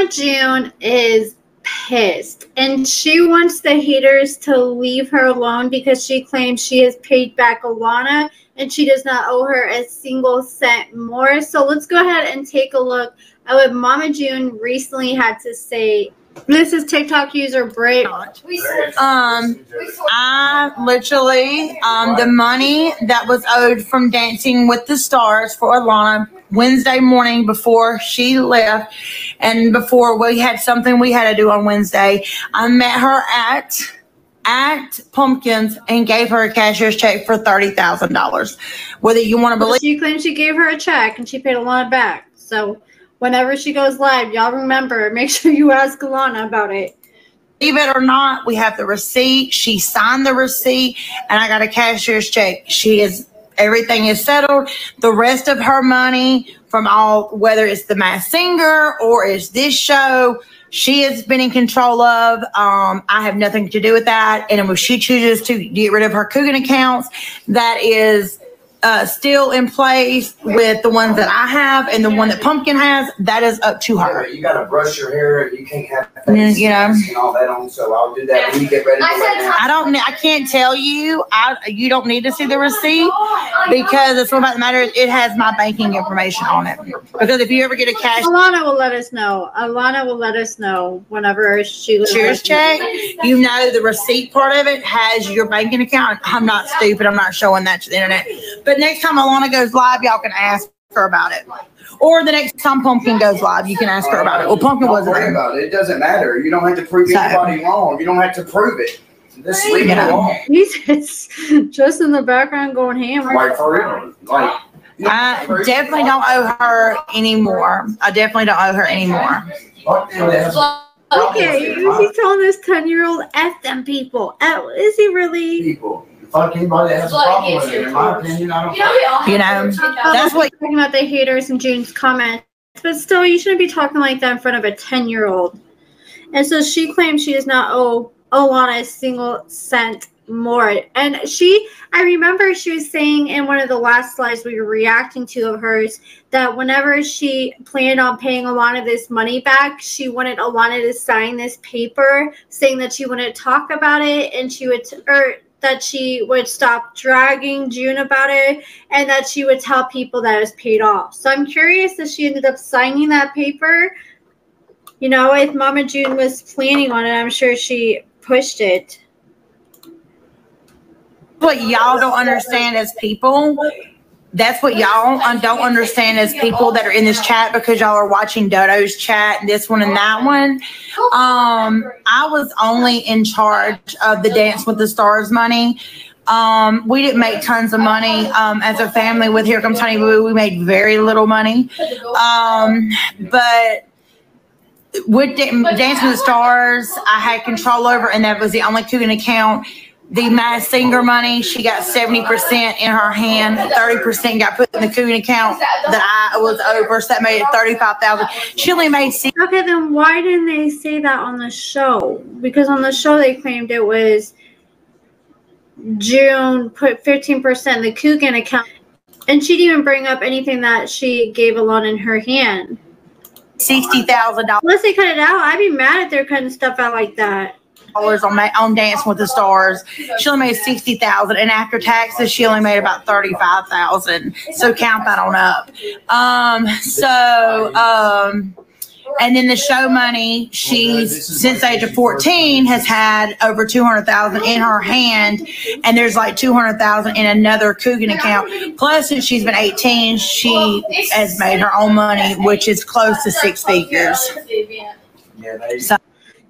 Mama June is pissed, and she wants the haters to leave her alone because she claims she has paid back Alana and she does not owe her a single cent more. So let's go ahead and take a look at what Mama June recently had to say. This is TikTok user Brit. I literally, the money that was owed from Dancing with the Stars for Alana Wednesday morning before she left and before we had something we had to do on Wednesday, I met her at Pumpkins and gave her a cashier's check for $30,000. Whether you want to believe. She claims she gave her a check and she paid Alana back. So whenever she goes live, y'all remember, make sure you ask Alana about it. Believe it or not, we have the receipt. She signed the receipt, and I got a cashier's check. Everything is settled. The rest of her money from whether it's the Masked Singer or it's this show, she has been in control of. I have nothing to do with that. And if she chooses to get rid of her Coogan accounts, that is still in place with the ones that I have and the one that Pumpkin has. That is up to her. You got to brush your hair. You can't have and all that on. So I'll do that when you get ready. I can't tell you. You don't need to see the receipt because it's what about the matter. It has my banking information on it. Because if you ever get a cash, Alana will let us know. Alana will let us know whenever she cashier's check. You know the receipt part of it has your banking account. I'm not stupid. I'm not showing that to the internet. But next time Alana goes live, y'all can ask her about it. Or the next time Pumpkin goes live, you can ask her about it. Well, Pumpkin wasn't there. About it. It doesn't matter. You don't have to prove anybody wrong. You don't have to prove it. Just leave it alone. He's just in the background going ham. Like for real. Like I definitely don't owe her anymore. Okay, he's telling this 10-year-old F them people. Is he really? People. Fuck anybody that has a problem with it. In my opinion, I don't. That's what talking about the haters in June's comments, but still, you shouldn't be talking like that in front of a 10-year-old. And so she claims she does not owe Alana a single cent more. And I remember she was saying in one of the last slides we were reacting to of hers that whenever she planned on paying Alana this money back, she wanted Alana to sign this paper saying that she wouldn't talk about it and that she would stop dragging June about it and that she would tell people that it was paid off. So I'm curious if she ended up signing that paper. You know, if Mama June was planning on it, I'm sure she pushed it. What y'all don't understand as people, that's what y'all don't understand as people that are in this chat because y'all are watching Dodo's chat, this one and that one. I was only in charge of the Dance with the Stars money. We didn't make tons of money as a family with Here Comes Honey Boo. We made very little money. But with Dance with the Stars, I had control over, and that was the only Coogan account. The Masked Singer money, she got 70% in her hand. 30% got put in the Coogan account that I was over, so that made it $35,000. She only made Okay, then why didn't they say that on the show? Because on the show they claimed it was June put 15% in the Coogan account, and she didn't even bring up anything that she gave Alana in her hand. $60,000. Unless they cut it out, I'd be mad if they're cutting stuff out like that. On Dance with the Stars. She only made $60,000, and after taxes, she only made about $35,000. So count that on up. And then the show money, she's since the age of 14 has had over $200,000 in her hand, and there's like $200,000 in another Coogan account. Plus, since she's been 18, she has made her own money, which is close to six figures. So.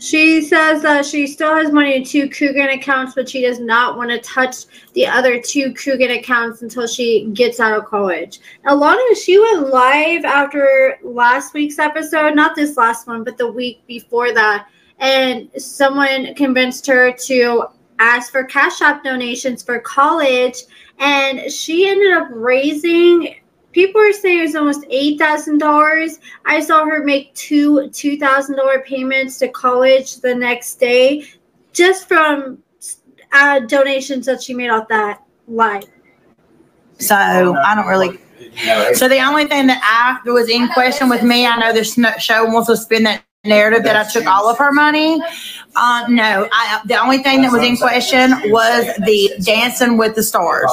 She says that she still has money in 2 Coogan accounts, but she does not want to touch the other 2 Coogan accounts until she gets out of college. Alana, she went live after last week's episode, not this last one, but the week before that, and someone convinced her to ask for CASHAPP donations for college, and she ended up raising... People are saying it was almost $8,000. I saw her make two $2,000 payments to college the next day just from donations that she made off that live. So I don't really. So the only thing that was in question with me, I know this show wants to spend that narrative that I took all of her money. No, the only thing that was in question was the Dancing with the Stars.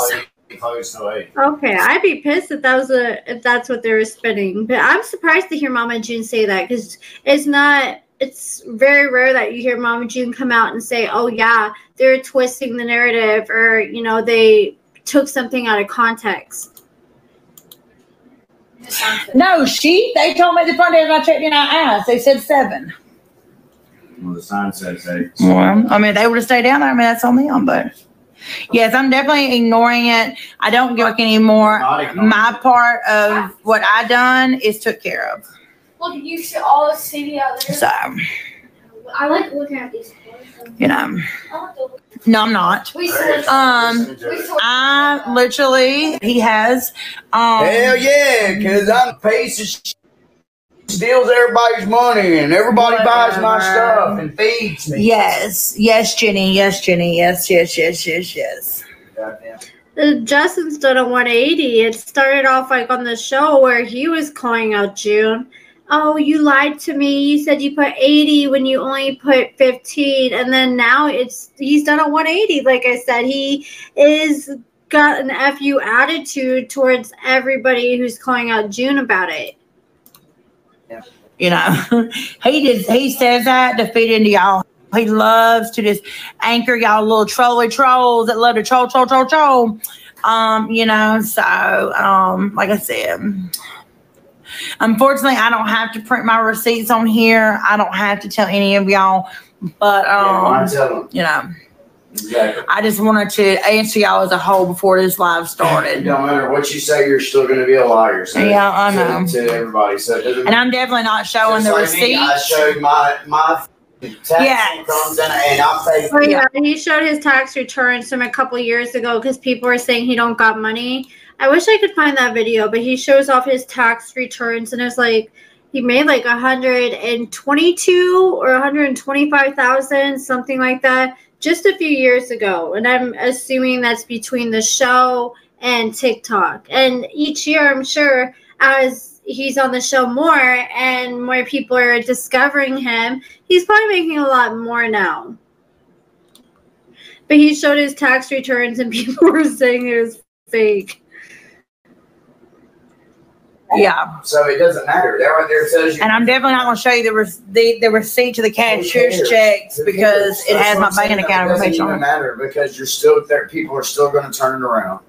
Okay, I'd be pissed if if that's what they were spinning. But I'm surprised to hear Mama June say that, because it's very rare that you hear Mama June come out and say, oh yeah, they're twisting the narrative, or they took something out of context. No, they told me the front end I checked in, I asked. They said 7. Well, the sign says 8. Well, I mean, they would have stayed down there. I mean, that's on them, but yes, I'm definitely ignoring it. I don't give a anymore. My part of what I done is took care of. Look, you see all the CD out there. So, I like looking at these. No, I'm not. I literally, he has. Hell yeah, because I'm a piece of shit. Steals everybody's money and everybody buys my stuff and feeds me. Yes, Jenny. Yes. Justin's done a 180. It started off like on the show where he was calling out June. Oh, you lied to me. You said you put 80 when you only put 15. And then now he's done a 180. Like I said, he is got an FU attitude towards everybody who's calling out June about it. He says that to feed into y'all. He loves to just anchor y'all little trolls that love to troll. Like I said, unfortunately, I don't have to print my receipts on here. I don't have to tell any of y'all, but Exactly. I just wanted to answer y'all as a whole before this live started. It don't matter what you say, you're still going to be a liar. So yeah, I know. To everybody. So and I'm definitely not showing the receipts. I showed my tax incomes and I'll say. Oh, yeah, he showed his tax returns from a couple years ago because people were saying he don't got money. I wish I could find that video, but he shows off his tax returns and it's like he made like 122 or 125,000, something like that, just a few years ago. And I'm assuming that's between the show and TikTok. And each year, I'm sure, as he's on the show more and more people are discovering him, he's probably making a lot more now. But he showed his tax returns and people were saying it was fake. Yeah. So it doesn't matter. That right there says. And I'm definitely not going to show you the receipt to the cashier's checks because it has my bank account information on it. It doesn't matter because you're still there. People are still going to turn it around.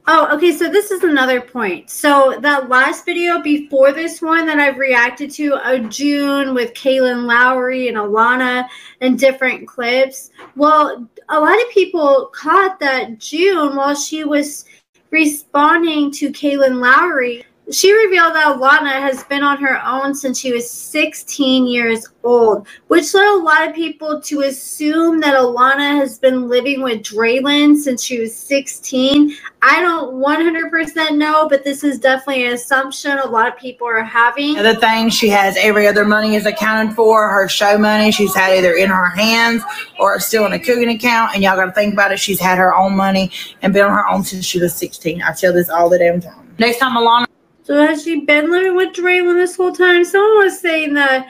Oh, okay. So this is another point. So that last video before this one that I've reacted to of June with Kaylin Lowry and Alana and different clips. Well, a lot of people caught that June, while she was responding to Kaylin Lowry, she revealed that Alana has been on her own since she was 16 years old, which led a lot of people to assume that Alana has been living with Draylon since she was 16. I don't 100% know, but this is definitely an assumption a lot of people are having. The thing, she has every other money is accounted for. Her show money she's had either in her hands or still in a cooking account. And y'all got to think about it. She's had her own money and been on her own since she was 16. I tell this all the damn time. Next time Alana. So has she been living with Draylon this whole time? Someone was saying that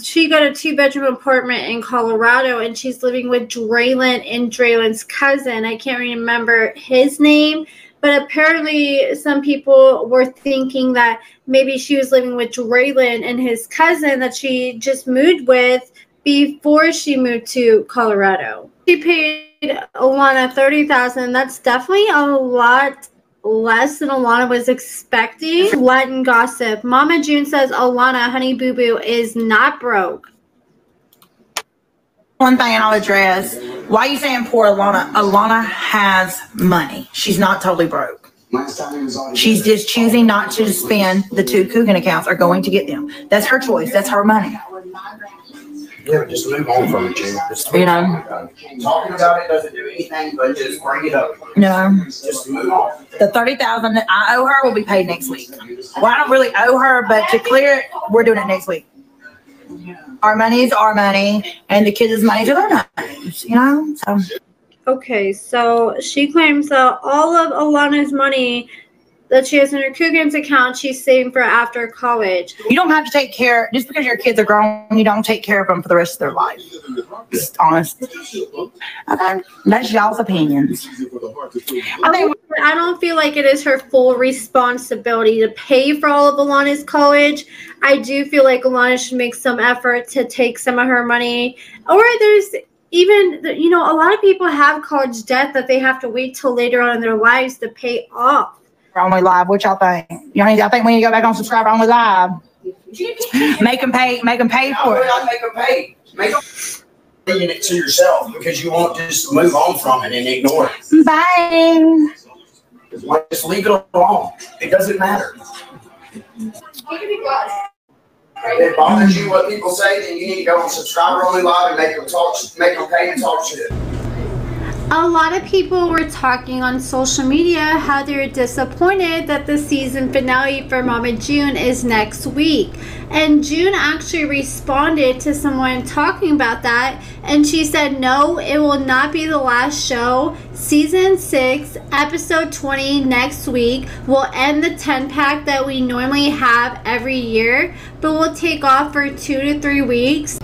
she got a 2-bedroom apartment in Colorado and she's living with Draylon and Draylon's cousin. I can't remember his name, but apparently some people were thinking that maybe she was living with Draylon and his cousin that she just moved with before she moved to Colorado. She paid Alana $30,000. That's definitely a lot less than Alana was expecting. Latin gossip. Mama June says Alana, Honey Boo Boo, is not broke. One thing I'll address. Why are you saying poor Alana? Alana has money. She's not totally broke. She's just choosing not to spend the 2 cooking accounts or going to get them. That's her choice. That's her money. Yeah, just move on from it, Jim. You know, talking about it doesn't do anything but just bring it up. No. Just move on. The $30,000 that I owe her will be paid next week. Well, I don't really owe her, but to clear it, we're doing it next week. Our money is our money, and the kids' money are their money. You know, so. Okay, so she claims that all of Alana's money that she has in her Coogan's account she's saving for after college. You don't have to take care, just because your kids are grown, you don't take care of them for the rest of their life. Just honest. Okay. That's y'all's opinions. I don't feel like it is her full responsibility to pay for all of Alana's college. I do feel like Alana should make some effort to take some of her money. Or there's even, you know, a lot of people have college debt that they have to wait till later on in their lives to pay off. Only Live, what y'all think? Y'all think we need to go back on Subscriber Only Live? Make them pay for it. I'd make them pay. Make them paying it to yourself because you won't just move on from it and ignore it. Bye. Just leave it alone. It doesn't matter. If it bothers you what people say, then you need to go on Subscriber Only Live and make them pay and talk shit. A lot of people were talking on social media how they're disappointed that the season finale for Mama June is next week. And June actually responded to someone talking about that, and she said, no, it will not be the last show. Season 6, episode 20 next week will end the 10-pack that we normally have every year, but we'll take off for 2 to 3 weeks.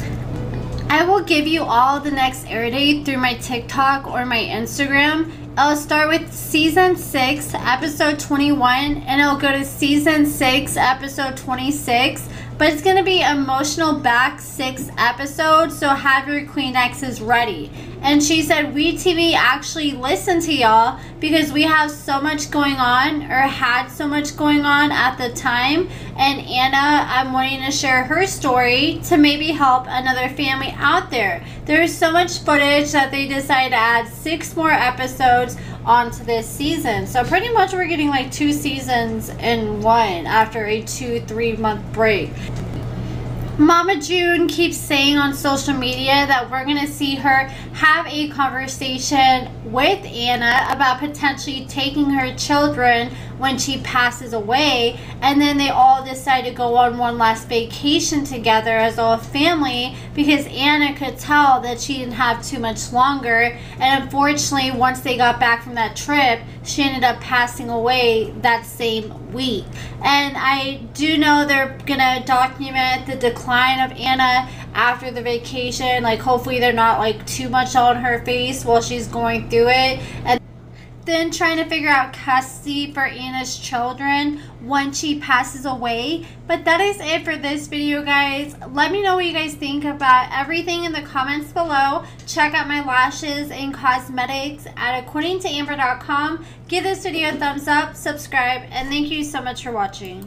I will give you all the next air date through my TikTok or my Instagram. I'll start with season 6, episode 21, and I'll go to season 6, episode 26. But it's going to be emotional back 6 episodes, so have your Kleenexes ready. And she said, we TV actually listened to y'all because we have so much going on, or had so much going on at the time. And Anna, I'm wanting to share her story to maybe help another family out there. There's so much footage that they decided to add 6 more episodes onto this season. So pretty much we're getting like 2 seasons in one after a 2-3 month break. Mama June keeps saying on social media that we're going to see her have a conversation with Anna about potentially taking her children when she passes away, and then they all decide to go on one last vacation together as a family because Anna could tell that she didn't have too much longer, and unfortunately once they got back from that trip she ended up passing away that same week. And I do know they're gonna document the decline of Anna after the vacation, like hopefully they're not like too much on her face while she's going through it, and then trying to figure out custody for Anna's children once she passes away. But that is it for this video, guys. Let me know what you guys think about everything in the comments below. Check out my lashes and cosmetics at AccordingtoAmber.com. Give this video a thumbs up, subscribe, and thank you so much for watching.